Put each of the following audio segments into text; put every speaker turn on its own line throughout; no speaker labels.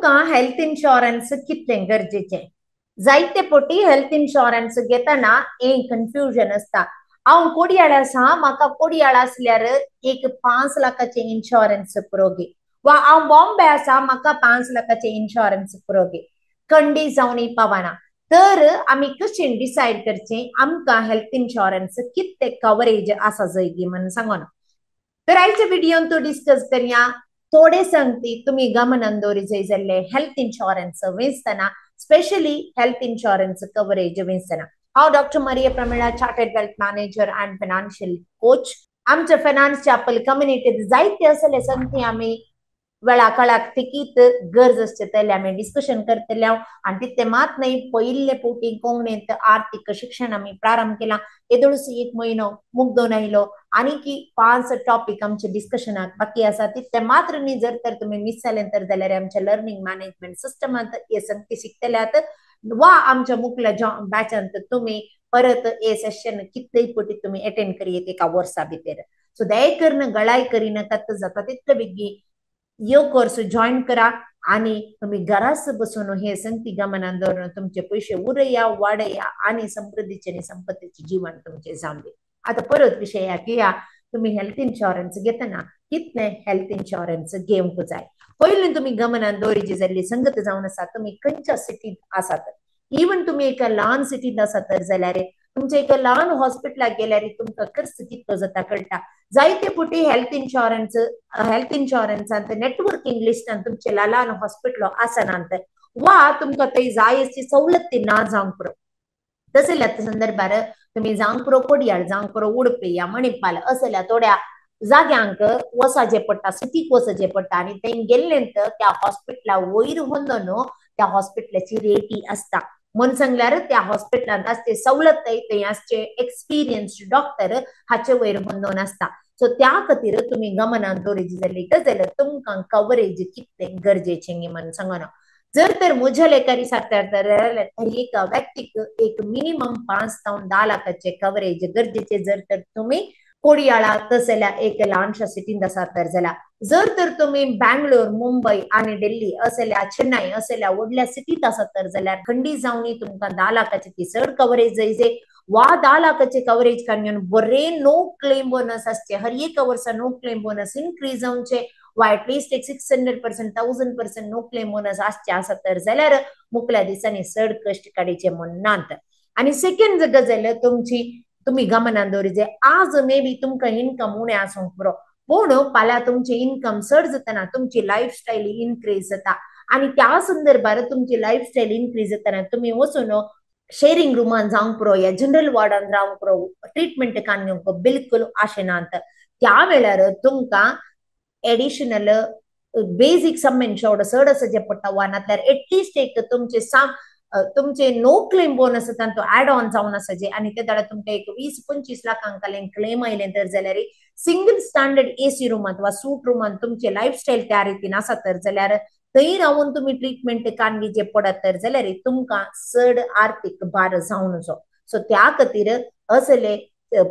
तुमकां health insurance कितलें गरजेचें? जायते पोटी हेल्थ इन्शुरन्स घेतना एक कन्फ्युजन असता. हांव कोडयाळ आसा, म्हाका कोडयाळ आसल्यार एक 5 लाखाचे इन्शुरन्स पुरो घे, वा हांव बॉम्बे आसा, म्हाका 5 लाखाचे इन्शुरन्स पुरो घे. खंडी जावनी पावना. तर आमी कशें डिसायड करचें आमकां हेल्थ इन्शुरन्स कितले कवरेज आसा जैगी म्हणून सांगोन. तर आयच्या व्हिडिओन तो डिस्कस करया. थोडे सांगती तुम्ही गमनान दवरी जाल्ले हेल्थ इन्शुरन्स वेंचतना, स्पेशली हेल्थ इन्शुरन्स कवरेज वेंचतना. हांव doctor Maria Pramila, chartered wealth manager and financial coach. आमच्या फायनान्स चॅपल कम्युनिटीत जायते असले सांगती आमी वेळा काळाक तिकीत गरज असते तले आम्ही डिस्कशन करतले. आणि तिथे मात नाही पहिले पोटी कोंगणेंत आर्थिक शिक्षण आम्ही प्रारंभ केला. येदोळस 1 महिनो मुग्दोन आयलो आणि की 5 टॉपिक आमचे डिस्कशनाक बाकी आसा. तिथे मात्र न्ही जर तर तुम्ही मिस जालें तर जाल्यार आमच्या लर्निंग मॅनेजमेंट सिस्टमात हे संगती शिकतल्यात, वा आमच्या मुखल्या बॅचांत तुम्ही परत हे सेशन कितलेय पटी तुम्ही अटेंड करियेत एका वर्सा भितर. सो दय करून गळाय करिनाका, जाता तितले बेगी यो कोर्स जॉईन करा आणि तुम्ही घरास बसून हे संगती गमनान दवरून तुमचे पैसे उरया, वाडया आणि समृद्धीचे आणि संपत्तीचे जीवन तुमचे जावले. आता परत विषयाक या, तुम्ही हेल्थ इन्शुरन्स घेतना कितले हेल्थ इन्शुरन्स घेवंक जाय. पहिले तुम्ही गमनान दवरिची जाल्ली संगत जावन आसा तुम्ही खंयच्या सिटीत आसात. इवन तुम्ही एका ल्हान सिटीत आसात तर जाल्यार तुमच्या एका ल्हान हॉस्पिटलाक गेल्यार तुमकां खर्च कितलो जाता कळटा. जायते पुटी हेल्थ इन्शुरन्सांत नेटवर्किंग लिस्टान तुमचे ल्हान हॉस्पिटल आसनात, वा तुमकां थंय जाय अशी सवलत ना जावंक पुरो. तसल्या संदर्भार तुम्ही जावंक पुरो कोडयाळ, जावंक पुरो उडपी या मणिपाल असल्या थोड्या जाग्यांक वसाचे पडटा, सिटीक वचचे पडटा. आणि थंय गेल्लेंत त्या हॉस्पिटला वयर व्हरून त्या हॉस्पिटलाची रेटी असता. म्हणून सांगल्यार त्या हॉस्पिटलांत असते सवलत थंय असचे एक्सपिरियन्स्ड डॉक्टर हाचे वयर बंदोन असता. सो त्या खातीर तुम्ही गमनान दवरिची जाल्ली जाल्यार तुमकां कवरेज कितले गरजेचें म्हणून सांगना. जर तर म्हज्या लेखारी सांगतात तर एका व्यक्तीक एक मिनिमम 5 ते 10 लाखाचे कवरेज गरजेचे. जर तर तुम्ही कोडयाळा तसल्या एक ल्हानशा सिटींत आसात तर जाल्यार. जर तर तुम्ही बँगलोर, मुंबई आणि दिल्ली असल्या चेन्नई असल्या व्हडल्या सिटीत आसात तर जाल्यार खंडी जावनी तुमकां 10 लाखाचे ती चड कवरेज जायचे, वा 10 लाखाचे कवरेज काडून बरे नो क्लेम बोनस असते. हर एक वर्सा नो क्लेम बोनस इन्क्रीज जावचे, वा एटलीस्ट एक 600%, 1000% नो क्लेम बोनस आसचे आसा तर जाल्यार मुखल्या दिसांनी चड कश्ट काडीचे म्हणनात. आणि सेकंड गजाल तुमची तुम्ही गमनान दवरिजे, आज मे बी तुमकां इन्कम उणें आसूंक पुरो, पूण फाल्यां तुमचे इन्कम चड जातना तुमची लायफस्टायल इन्क्रीज जाता. आणि त्या संदर्भात तुमची लायफस्टायल इन्क्रीज जातना तुम्ही वचून शेअरिंग रूमान जावंक पुरो या जनरल वॉर्डान रावंक पुरो, ट्रीटमेंट काडूंक बिलकुल आशेनात. त्या वेळार तुमकां एडिशनल बेसिक सम इन्शुर्ड चड आसचे पडटा, वा नाल्यार एटलीस्ट एक तुमचे नो क्लेम बोनस तो ऍड ऑन जावन आसाचे. आणि ते दाडा तुमकां एक 20-25 लाखांक क्लेम आयले तर जाल्यार सिंगल स्टँडर्ड एसी रूमात वा सूट रूमात तुमचे लायफस्टाईल त्या रितीन आसा तर जाल्यार थंय रावून तुम्ही ट्रीटमेंट काडलीचे पडत तर जाल्यार तुमकां चड आर्थिक भार जावन नजो. सो त्या खातीर असले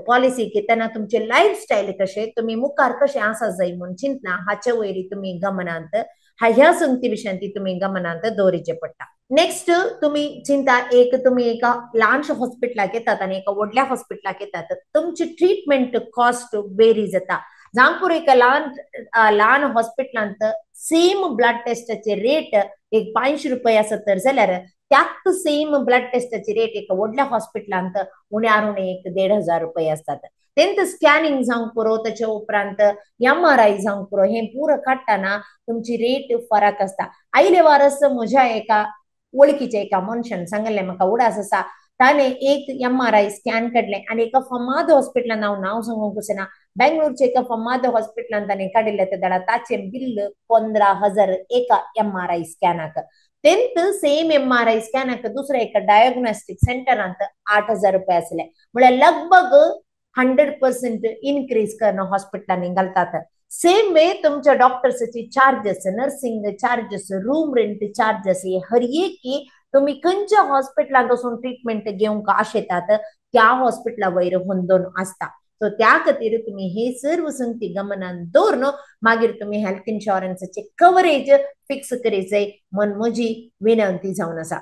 पॉलिसी घेतना तुमचे लायफस्टाईल कशें तुम्ही मुखार कशें आसा जाय म्हणून चिंतना हाचे वयरी तुम्ही गमनांत ह्या संगती विशयान ती तुम्ही गमनांत दवरिचे पडटा. नेक्स्ट तुम्ही चिंता, एक तुम्ही एका ल्हानशा हॉस्पिटलाक येतात आणि एका व्हडल्या हॉस्पिटलाक येतात, तुमची ट्रीटमेंट कॉस्ट वेरी जाता. जांपूर एका ल्हान हॉस्पिटलांत सेम ब्लड टेस्टाचे रेट एक 500 रुपये आसत तर जाल्यार त्याच सेम ब्लड टेस्टाची रेट एका व्हडल्या हॉस्पिटलांत उण्यार उणे एक 1,500 रुपये असतात. तेंत स्कॅनिंग जावंक पुरो, त्याच्या उपरांत MRI जावंक पुरो, हे पुरं काडटाना तुमची रेट फरक असता. आयले वारस म्हज्या एका वळखीच्या एका मनशान सांगले, म्हाका उडास आसा, ताणे एक MRI स्कॅन काडले आणि एका फमाद हॉस्पिटलान, नाव सांगूंक वचना, बेंगळूरच्या एका फमाद हॉस्पिटलान ताणे काडिल्ले ते दाडा ताचे बिल 15,000 एका MRI स्कॅनाक. तेंत सेम MRI स्कॅनाक दुसऱ्या एका डायग्नोस्टिक सेंटरांत 8,000 रुपये आसले. म्हळ्यार लगभग 100% इन्क्रीज करणं हॉस्पिटलांनी घालतात. सेम वे तुमच्या डॉक्टर्सची charges, nursing charges, room rent charges, हे हर एक तुम्ही खंयच्या हॉस्पिटलांत वचून ट्रीटमेंट घेवंक आशेतात त्या हॉस्पिटला वयर बंदोन असता. सो त्या खातीर तुम्ही हे सर्व संगती गमनान दवरून मागीर तुम्ही हेल्थ इन्शुरन्सचे कव्हरेज फिक्स करीचंय म्हण म्हजी विनंती जावन आसा.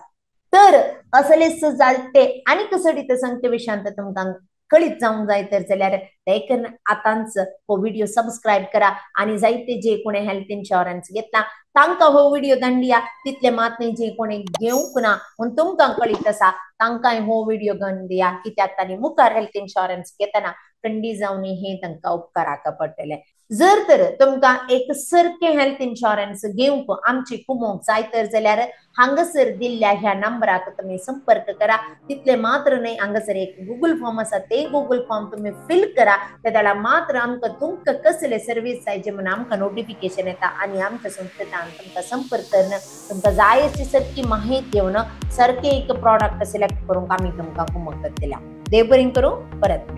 तर असलेच जाते आणि कसडीत संगते विशयांत तुमकां कळीत जावंक जाय तर जाल्यार देखील आतांच हो व्हिडिओ सबस्क्राईब करा आणि जायते जे कोणी हेल्थ इन्शुरन्स घेतला तांकां हो व्हिडिओ धाडया. तितले मात नाही जे कोणी घेवंक ना म्हूण तुमकां कळीत आसा तांकांय हो व्हिडिओ घेवन दिया, कित्याक तांणी मुखार हेल्थ इन्शुरन्स घेतना खंडी जावन हे तांकां उपकाराक पडटले. जर तर तुमकां एक सारखे हेल्थ इन्शुरन्स घेवंक आमची कुमोवंक जाय तर जाल्यार हांगासर दिल्ल्या ह्या नंबराक तुम्ही संपर्क करा. तितले मात्र नाही, हांगासर एक गूगल फॉर्म आसा ते गूगल फॉर्म तुम्ही फिल करा. तेदाला मात्र आमकां तुमकां कसले सर्वीस जाय जे म्हणून आमकां नोटिफिकेशन येता आणि आमच्या संस्थेंत तुमकां संपर्क करून तुमकां जाय अशी सारकी माहिती घेवन सारखे एक प्रॉडक्ट सिलेक्ट करूंक आमी तुमकां कुमक दिल्या. देव बरें करूं. परत